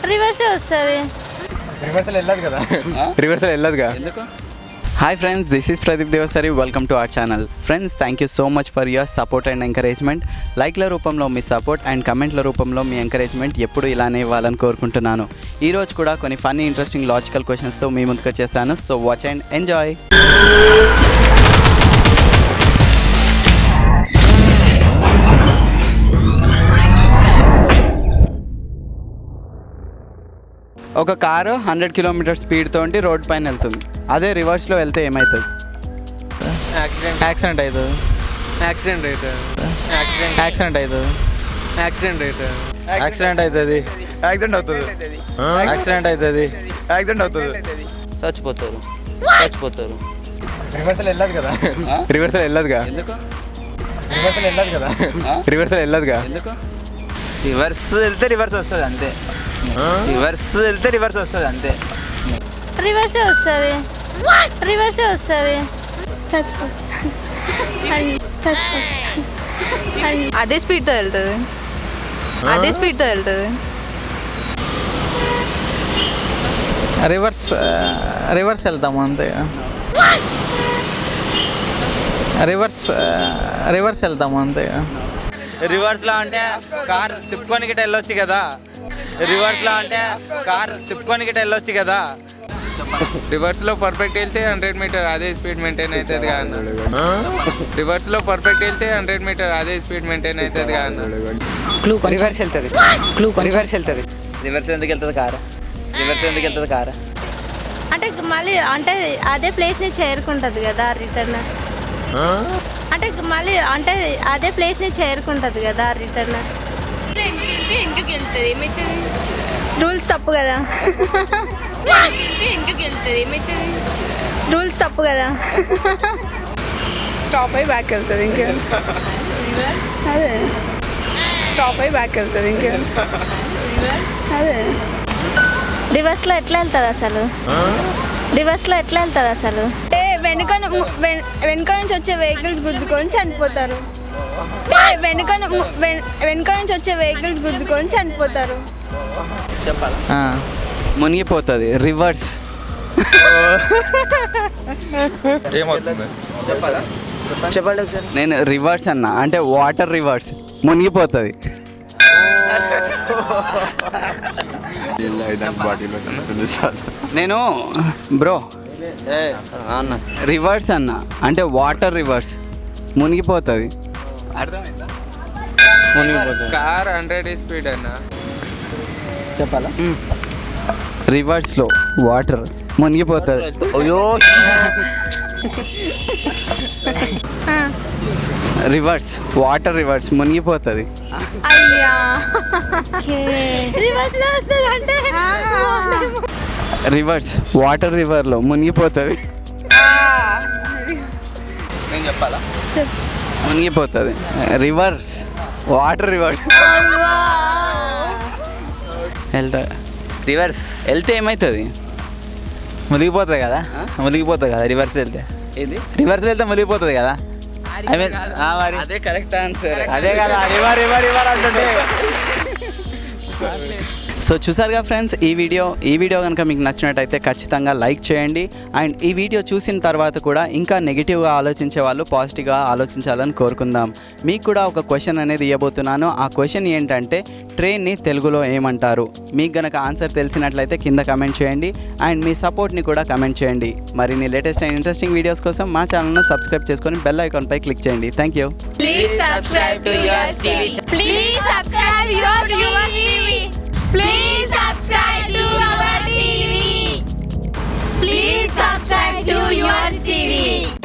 రివర్సే వస్తుంది. రివర్సల్ వెళ్ళదుగా. Hi friends, this is Pradeep Devasari. Welcome to our channel. Friends, thank you so much for your support and encouragement. లైక్ల రూపంలో మీ support and కమెంట్ల రూపంలో మీ encouragement ఎప్పుడు ఇలానే ఇవ్వాలని కోరుకుంటున్నాను. ఈరోజు కూడా కొన్ని ఫన్నీ ఇంట్రెస్టింగ్ లాజికల్ క్వశ్చన్స్తో మీ ముందుకు వచ్చేసాను. So watch and enjoy. ఒక కారు 100 కిలోమీటర్ స్పీడ్తో రోడ్ పైన వెళ్తుంది. అదే రివర్స్లో వెళ్తే ఏమవుతుంది? యాక్సిడెంట్ అవుతుంది. యాక్సిడెంట్ అవుతుంది. యాక్సిడెంట్ అవుతుంది. యాక్సిడెంట్ అవుతుంది. యాక్సిడెంట్ అవుతుంది. యాక్సిడెంట్ అవుతుంది. యాక్సిడెంట్ అవుతుంది. యాక్సిడెంట్ అవుతుంది. చచ్చిపోతారు. రివర్సల్ వెళ్ళదు కదా. రివర్సల్ వెళ్ళదుగా. రివర్సల్ వెళ్ళదు కదా. రివర్సల్ వెళ్ళదుగా. రివర్స్ వెళ్తే రివర్స్ వస్తుంది అంతే. రివర్సే వస్తుంది. రివర్సే వస్తుంది. అదే స్పీడ్తో వెళ్తుంది. రివర్స్ వెళ్తాము అంతే. రివర్స్ వెళ్తాము అంతే. రివర్స్లో అంటే కార్ తిప్పుకొని గిట్ట వెళ్ళొచ్చు కదా. రివర్స్లో పర్ఫెక్ట్ వెళ్తే 100 మీటర్ అదే స్పీడ్ మెయింటైన్ అవుతుంది కానీ. రివర్స్లో పర్ఫెక్ట్ వెళ్తే 100 మీటర్ అదే స్పీడ్ మెయింటైన్ అవుతుంది కానీ. రివర్స్ వెళ్తుంది. రివర్స్ ఎందుకు వెళ్తుంది కారు? అంటే మళ్ళీ అంటే అదే ప్లేస్ని చేరుకుంటుంది కదా రిటర్న్. అంటే మళ్ళీ అంటే అదే ప్లేస్ని చేరుకుంటుంది కదా రిటర్న్. రూల్స్ తప్పు కదా. రూల్స్ తప్పు కదా. స్టాప్ అయ్యి బ్యాక్ వెళ్తుంది ఇంకే. అదే స్టాప్ అయ్యి బ్యాక్ వెళ్తుంది ఇంకే. అదే రివర్స్లో ఎట్లా వెళ్తుంది అసలు? అంటే వెనుక నుంచి వచ్చే వెహికల్స్ గుద్దుకొని చనిపోతారు. వెనుక నుంచి వచ్చే వెహికల్స్ గుద్దుకొని చనిపోతారు. చెప్పాలి. మునిగిపోతుంది. రివర్స్. చెప్పండి ఒకసారి. నేను రివర్స్ అన్నా అంటే వాటర్ రివర్స్ మునిగిపోతుంది. నేను బ్రో అన్న రివర్స్ అన్నా అంటే వాటర్ రివర్స్ మునిగిపోతుంది. అర్థమైందా? కార్ 100 స్పీడ్ అన్నా. చెప్పాలా? రివర్స్లో వాటర్ మునిగిపోతుంది. అయ్యో రివర్స్ వాటర్ రివర్స్ మునిగిపోతుంది. అయ్యా రివర్స్లో వస్తుంది అంటే రివర్స్ వాటర్ రివర్లో మునిగిపోతుంది. నేను చెప్పాలా? మునిగిపోతుంది. రివర్స్ వాటర్ రివర్స్ వెళ్తే ఏమవుతుంది? మునిగిపోతుంది కదా. రివర్స్ వెళ్తే మునిగిపోతుంది కదా. మరి అదే కరెక్ట్ ఆన్సర్. అదే కదా రివర్ అంటుంటే. సో చూసారుగా ఫ్రెండ్స్, ఈ వీడియో కనుక మీకు నచ్చినట్టయితే ఖచ్చితంగా లైక్ చేయండి. అండ్ ఈ వీడియో చూసిన తర్వాత కూడా ఇంకా నెగిటివ్గా ఆలోచించే వాళ్ళు పాజిటివ్గా ఆలోచించాలని కోరుకుందాం. మీకు కూడా ఒక క్వశ్చన్ అనేది ఇవ్వబోతున్నాను. ఆ క్వశ్చన్ ఏంటంటే ట్రైన్ని తెలుగులో ఏమంటారు? మీకు గనక ఆన్సర్ తెలిసినట్లయితే కింద కమెంట్ చేయండి. అండ్ మీ సపోర్ట్ని కూడా కమెంట్ చేయండి. మరిన్ని లేటెస్ట్ అండ్ ఇంట్రెస్టింగ్ వీడియోస్ కోసం మా ఛానల్ను సబ్స్క్రైబ్ చేసుకొని బెల్ ఐకాన్పై క్లిక్ చేయండి. Thank you. Please subscribe to Yours TV. Please subscribe to Yours TV. Please subscribe to our TV. Please subscribe to Yours TV.